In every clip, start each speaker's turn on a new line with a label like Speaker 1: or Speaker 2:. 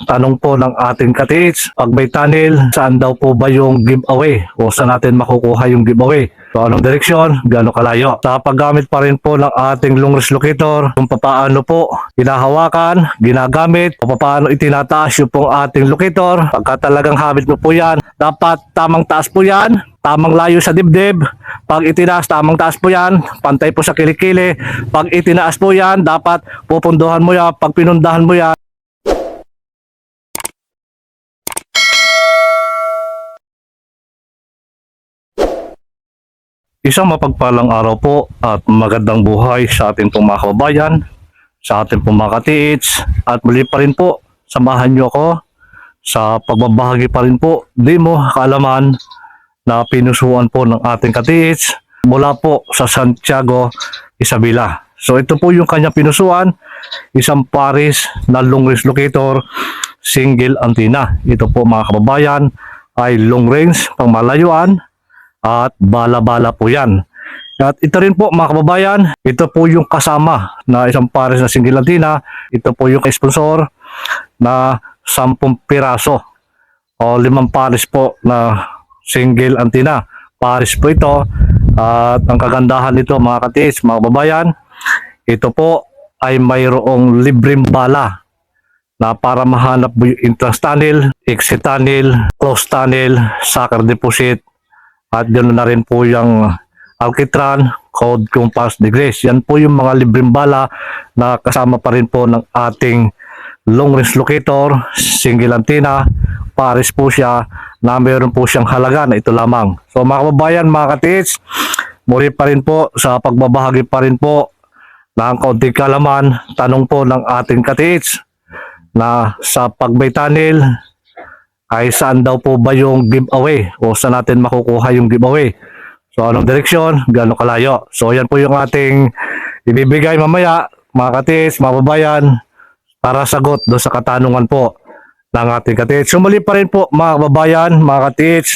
Speaker 1: tanong po ng ating ka-TH, pag may tunnel, saan daw po ba yung giveaway? O saan natin makukuha yung giveaway? So anong direksyon, gaano kalayo? Sa paggamit pa rin po ng ating long range locator, kung paano po hinahawakan, ginagamit, o paano itinataas yung pong ating locator. Pagka talagang habit mo po yan, dapat tamang taas po yan, tamang layo sa dibdib. Pag itinaas, tamang taas po yan, pantay po sa kilikili. Pag itinaas po yan, dapat pupunduhan mo yan. Pag pinundahan mo yan, isang mapagpalang araw po at magandang buhay sa ating pong mga kababayan, sa ating pong mga ka-TH, at muli pa rin po, samahan nyo ako sa pagbabahagi pa rin po, di mo kaalaman na pinusuan po ng ating ka-TH mula po sa Santiago, Isabela. So ito po yung kanyang pinusuan, isang pares na long range locator, single antenna. Ito po mga kababayan ay long range, pangmalayuan, at bala-bala po yan. At ito rin po mga kababayan, ito po yung kasama na isang pares na single antenna. Ito po yung sponsor na 10 piraso o 5 pares po na single antenna. Pares po ito. At ang kagandahan nito mga ka-TH, mga kababayan, ito po ay mayroong libreng bala na para mahanap mo yung entrance tunnel, exit tunnel, close tunnel, sucker deposit, at ganoon na rin po yung Alcatran, code, compass, degrees. Yan po yung mga libreng bala na kasama pa rin po ng ating long range locator, single antenna, pares po siya na mayroon po siyang halaga na ito lamang. So mga kababayan, mga ka-TH, muli pa rin po sa pagbabahagi pa rin po ng kaunting kalaman, tanong po ng ating ka-TH na sa pag may tunnel, ay saan daw po ba yung giveaway o saan natin makukuha yung giveaway. So anong direksyon, gaano kalayo. So yan po yung ating ibibigay mamaya mga ka-TH, mga kababayan, para sagot doon sa katanungan po ng ating ka-TH. So muli pa rin po mga kababayan, mga ka-TH,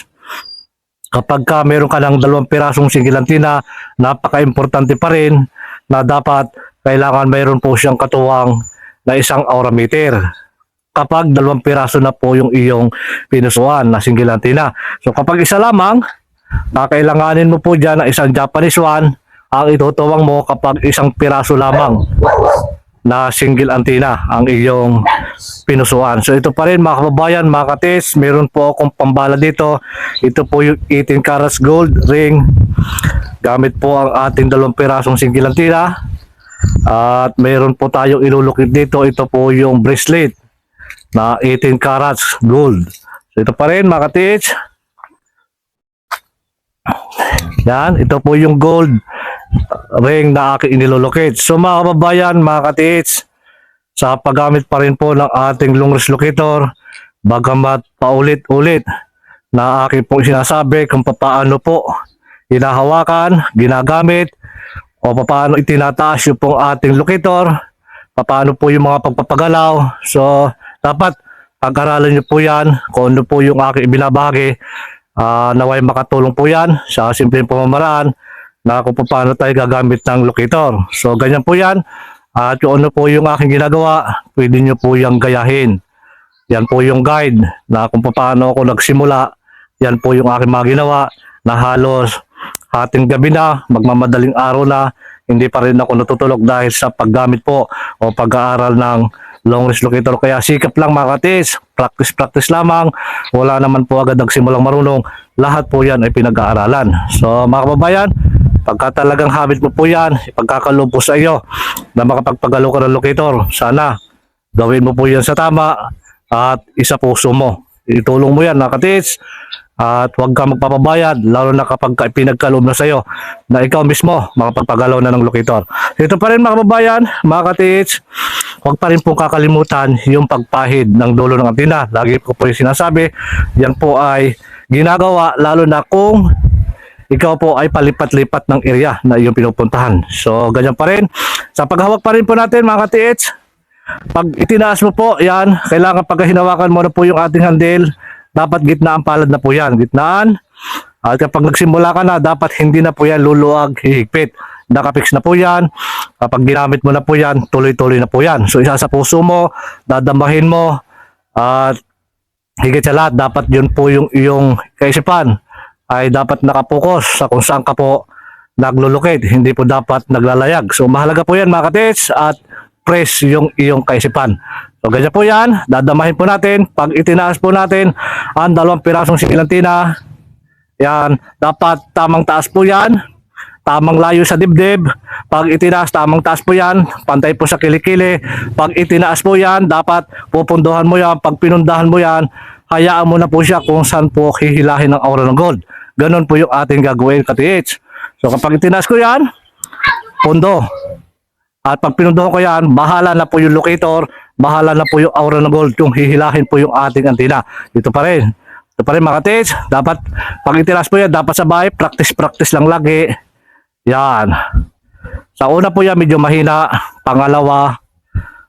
Speaker 1: kapag ka meron ka ng 2 pirasong single antenna, napaka-importante pa rin na dapat kailangan mayroon po siyang katuwang na isang aura meter. Kapag 2 piraso na po yung iyong pinusuan na single antenna. So kapag isa lamang, kakailanganin mo po dyan na isang Japanese one ang itutuwang mo kapag 1 piraso lamang na single antenna ang iyong pinusuan. So ito pa rin mga kababayan, mga ka-TH, meron po akong pambala dito. Ito po yung 18 carats gold ring. Gamit po ang ating 2 pirasong single antenna. At meron po tayong ilulukit dito. Ito po yung bracelet na 18 carats gold. So ito pa rin mga ka-TH. Yan, ito po yung gold ring na aking inilolocate. So mga kababayan, mga ka-TH, sa paggamit pa rin po ng ating long range locator, bagamat paulit-ulit na aking pong sinasabi kung paano po hinahawakan, ginagamit, o paano itinataas yung pong ating locator, paano po yung mga pagpapagalaw. So dapat pag-aralan nyo po yan kung ano po yung aking ibinabahagi. Naway makatulong po yan sa simpleng pamamaraan na kung paano tayo gagamit ng locator. So ganyan po yan. At kung ano po yung aking ginagawa, pwede nyo po yung gayahin. Yan po yung guide na kung paano ako nagsimula. Yan po yung aking mga ginawa na halos hating gabi na, magmamadaling araw na, hindi pa rin ako natutulog dahil sa paggamit po o pag-aaral ng long range locator. Kaya sikap lang mga ka-TH, practice lamang. Wala naman po agad nagsimulang marunong. Lahat po yan ay pinag-aaralan. So mga kababayan, pagka talagang habit mo po yan, ipagkakaloob po sa iyo na makapagpagalaw ka ng locator, sana gawin mo po yan sa tama at isa puso mo. Itulong mo yan mga ka-TH. At huwag ka magpapabayad, lalo na kapag pinagkaloob na sa iyo na ikaw mismo makapagpagalaw na ng locator. Ito pa rin mga kababayan, mga ka-TH, huwag pa rin pong kakalimutan yung pagpahid ng dulo ng antenna. Lagi ko po yung sinasabi, yan po ay ginagawa lalo na kung ikaw po ay palipat-lipat ng area na iyong pinupuntahan. So ganyan pa rin. Sa paghawak pa rin po natin mga ka-TH, pag itinaas mo po yan, kailangan pag hinawakan mo na po yung ating handle, dapat gitnaan palad na po yan, gitnaan. At kapag nagsimula ka na, dapat hindi na po yan luluwag, hihigpit. Nakapix na po yan. Kapag ginamit mo na po yan, tuloy-tuloy na po yan. So isa sa puso mo, dadamahin mo At higit sa lahat, dapat yun po yung iyong kaisipan ay dapat nakapokus sa kung saan ka po naglulukid, hindi po dapat naglalayag. So mahalaga po yan mga katits, at press yung iyong kaisipan. So ganyan po yan, dadamahin po natin. Pag itinaas po natin ang 2 pirasong sigilantina, yan, dapat tamang taas po yan, tamang layo sa dibdib. Pag itinaas, tamang taas po yan, pantay po sa kilikili. Pag itinaas po yan, dapat pupunduhan mo yan. Pag pinundahan mo yan, hayaan mo na po siya kung saan po hihilahin ng aura ng gold. Ganon po yung ating gagawin, ka-TH. So kapag itinaas ko yan, pundo. At pag pinunduhan ko yan, bahala na po yung locator, bahala na po yung aura ng gold, yung hihilahin po yung ating antina. Dito pa rin. Ito pa rin mga ka-TH. Dapat, pag itinaas po yan, dapat sabay, practice lang lagi. Yan. Sa una po yan, medyo mahina. Pangalawa,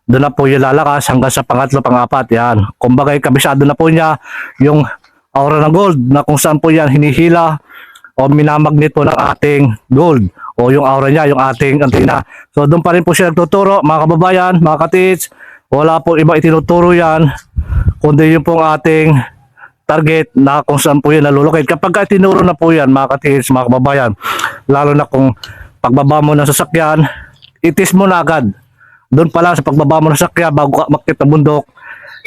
Speaker 1: doon na po yung lalakas hanggang sa pangatlo, pangapat. Yan. Kumbaga, kabisado na po niya yung aura ng gold na kung saan po yan hinihila o minamagnet po ng ating gold o yung aura niya, yung ating antina. So doon pa rin po siya nagtuturo, mga kababayan, mga ka-TH. Wala po iba itinuturo yan, kundi yung pong ating target na kung saan po yan nalulukid. Kapag tinuro na po yan, mga ka-TH, mga kababayan, lalo na kung pagbaba mo ng sasakyan, itis mo na agad. Doon pa lang sa pagbaba mo ng sasakyan, bago ka makit ng bundok,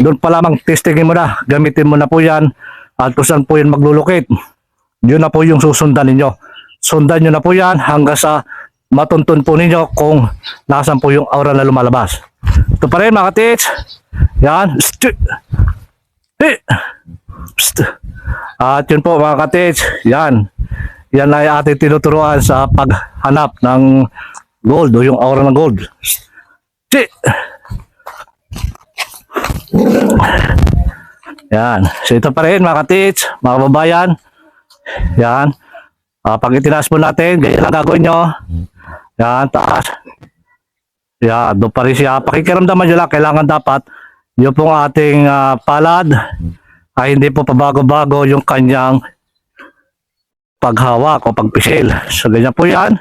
Speaker 1: doon pa lamang testingin mo na, gamitin mo na po yan, at kung saan po yan maglulukid. Yun na po yung susundan ninyo. Sundan nyo na po yan hanggang sa matuntun po ninyo kung nasan po yung aura na lumalabas. Ito pa rin mga ka-TH. Yan. At yun po mga ka-TH. Yan. Yan ay ating tinuturuan sa paghanap ng gold o yung aura ng gold. Yan. So ito pa rin mga ka-TH, mga kababayan. Yan. Pag itinaas po natin, ganyan lang gagawin nyo. Yan, taas. Yan, doon pa rin siya. Pakikiramdaman nyo lang, kailangan dapat yung pong ating palad ay hindi po pabago-bago yung kanyang paghawak o pagpisil. So, ganyan po yan.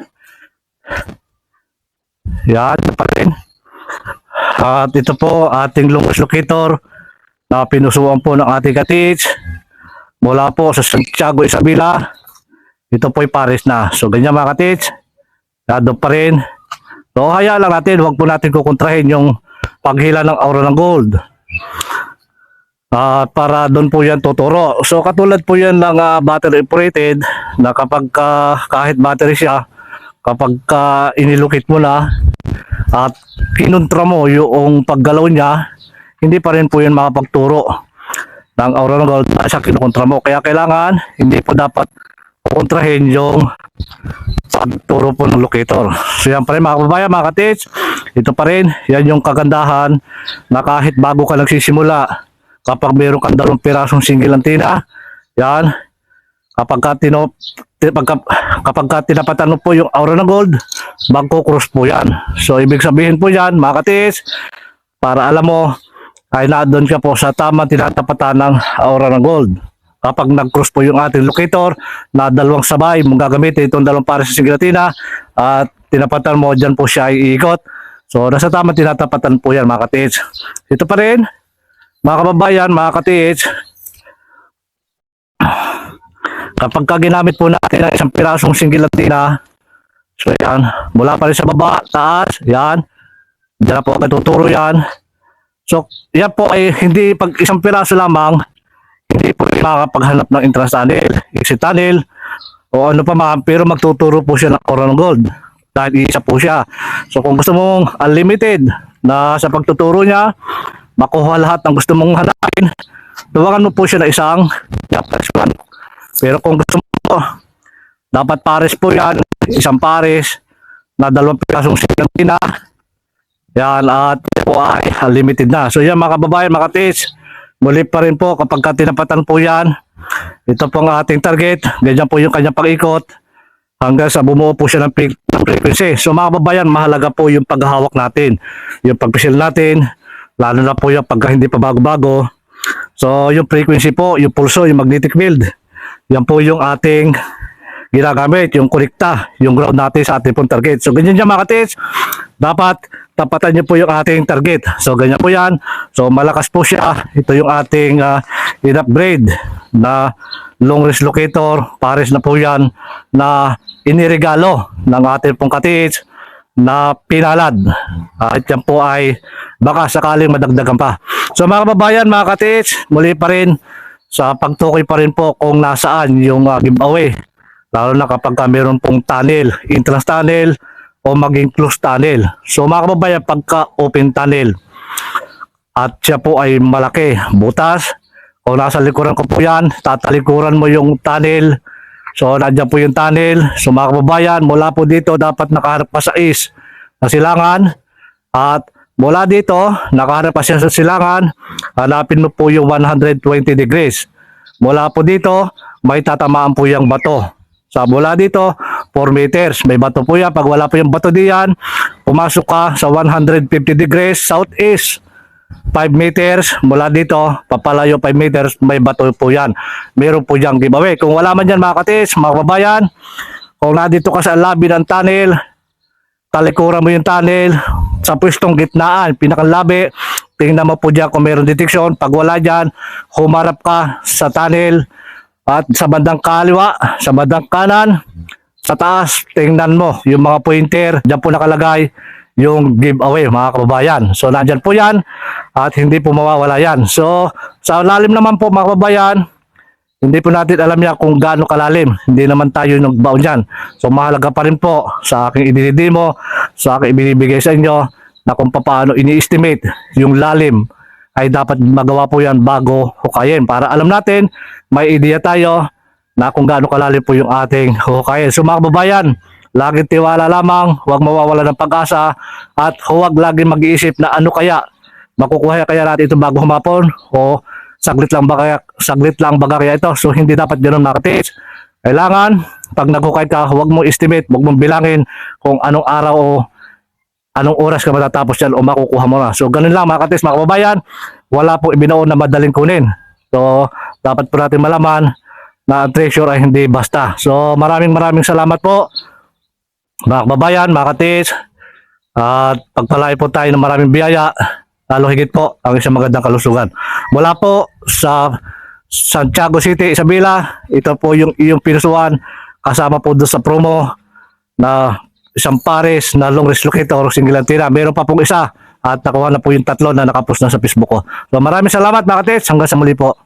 Speaker 1: Yan, ito pa rin. At ito po, ating lumos locator na pinusuan po ng ating ka-TH mula po sa Santiago Isabela. Ito po ay Paris na. So ganyan mga ka-TH. Doon pa rin. So hayaan lang natin. Huwag po natin kukontrahin yung paghila ng aura ng gold. Para doon po yan tuturo. So katulad po yan ng battery operated na kapag kahit battery siya, kapag inilukit mo na at kinontra mo yung paggalaw niya, hindi pa rin po yan makapagturo ng aura ng gold sa kinukontra mo. Kaya kailangan, hindi po dapat kontrahin yung pagturo po ng locator. So yan pa rin mga kababayan, mga ka-TH. Ito pa rin, yan yung kagandahan na kahit bago ka nagsisimula, kapag meron kang 2 pirasong single antenna, yan, kapag tinapatan mo po yung aura ng gold, magko-cross po yan. So ibig sabihin po yan, mga ka-TH, para alam mo, ay naadon ka po sa tamang tinatapatan ng aura ng gold. Kapag nag-cross po yung ating locator na 2 sabay, mong gagamitin itong 2 pares sa sigilatina at tinapatan mo, dyan po siya iikot. So nasa tamang tinatapatan po yan mga ka-TH. Ito pa rin, mga kababayan, mga ka-TH, kapag ginamit po natin ang 1 pirasong sigilatina, so yan, mula pa rin sa baba, taas, yan, dyan po agad tuturo yan. So yan po ay hindi pag 1 piraso lamang, hindi po makakapaghanap ng entrance tunnel, exit tunnel, o ano pa man, pero magtuturo po siya ng aura ng gold dahil isa po siya. So kung gusto mong unlimited na sa pagtuturo niya, makuha lahat ng gusto mong hanapin, tuwagan mo po siya na isang Japanese plan. Pero kung gusto mo, dapat pares po yan, 1 pares na 2 pirasong sigilatina, yan, at po ay unlimited na. So yan mga kababayan, mga ka-TH, muli pa rin po kapag tinapatan po yan, ito po ang ating target, ganyan po yung kanyang pag-ikot hanggang sa bumuo po siya ng frequency. So mga kababayan, mahalaga po yung paghahawak natin, yung pagpisil natin, lalo na po yung pagka hindi pa bago-bago. So yung frequency po, yung pulso, yung magnetic field, yan po yung ating ginagamit, yung konekta, yung ground natin sa ating pong target. So ganyan dyan mga ka-TH, dapat tapatan niyo po yung ating target. So ganyan po yan. So malakas po siya. Ito yung ating in-upgrade na long range locator. Pares na po yan na iniregalo ng ating pong katiits na pinalad. At yan po ay baka sakaling madagdagan pa. So mga kababayan, mga katiits, muli pa rin sa pagtukoy pa rin po kung nasaan yung giveaway. Lalo na kapag meron pong tunnel, entrance tunnel, o maging close tunnel. So mga kababayan, pagka open tunnel at siya po ay malaki, butas, kung nasa likuran ko po yan, tatalikuran mo yung tunnel. So nandiyan po yung tunnel. So mga kababayan, mula po dito dapat nakaharap ka sa east na silangan, at mula dito nakaharap ka siya sa silangan, hanapin mo po yung 120 degrees. Mula po dito may tatamaan po yung bato. So mula dito 4 meters, may bato po yan. Pag wala po yung bato diyan, pumasok ka sa 150 degrees southeast, 5 meters. Mula dito papalayo 5 meters, may bato po yan. Meron po diyang giveaway. Kung wala man dyan mga katiits, mga kababayan, kung nandito ka sa labi ng tunnel, talikuran mo yung tunnel sa pwestong gitnaan, pinakalabi, tingnan mo po dyan kung meron detection. Pag wala dyan, humarap ka sa tunnel, at sa bandang kaliwa, sa bandang kanan, sa taas, tingnan mo yung mga pointer. Diyan po nakalagay yung giveaway mga kababayan. So nandyan po yan at hindi po mawawala yan. So sa lalim naman po mga kababayan, hindi po natin alam yan kung gaano kalalim. Hindi naman tayo nagbaon yan. So mahalaga pa rin po sa aking idinidemo, sa aking ibinibigay sa inyo na kung paano ini-estimate yung lalim, ay dapat magawa po yan bago hukayin para alam natin, may ideya tayo na kung gaano kalalim po yung ating hukayin. So mga kababayan, laging tiwala lamang, huwag mawawala ng pag-asa, at huwag laging mag-iisip na ano kaya, makukuha kaya natin ito bago humapon, o saglit lang ba kaya ito. So hindi dapat ganoon mga katiits. Kailangan pag naghukay ka, huwag mong estimate, huwag mong bilangin kung anong araw o anong oras ka matatapos yan o makukuha mo na. So ganun lang mga katiits, mga kababayan, wala po ibinaon na madaling kunin. So dapat po natin malaman na ang treasure ay hindi basta. So maraming salamat po mga kababayan, mga katiits, at pagpalain po tayo ng maraming biyaya, lalo higit po ang isang magandang kalusugan. Mula po sa Santiago City, Isabela, ito po yung iyong pinusuan, kasama po doon sa promo na isang pares na long range locator single antenna. Meron pa pong isa at nakuha na po yung tatlo na nakapost na sa Facebook ko. So maraming salamat mga katiits, hanggang sa muli po.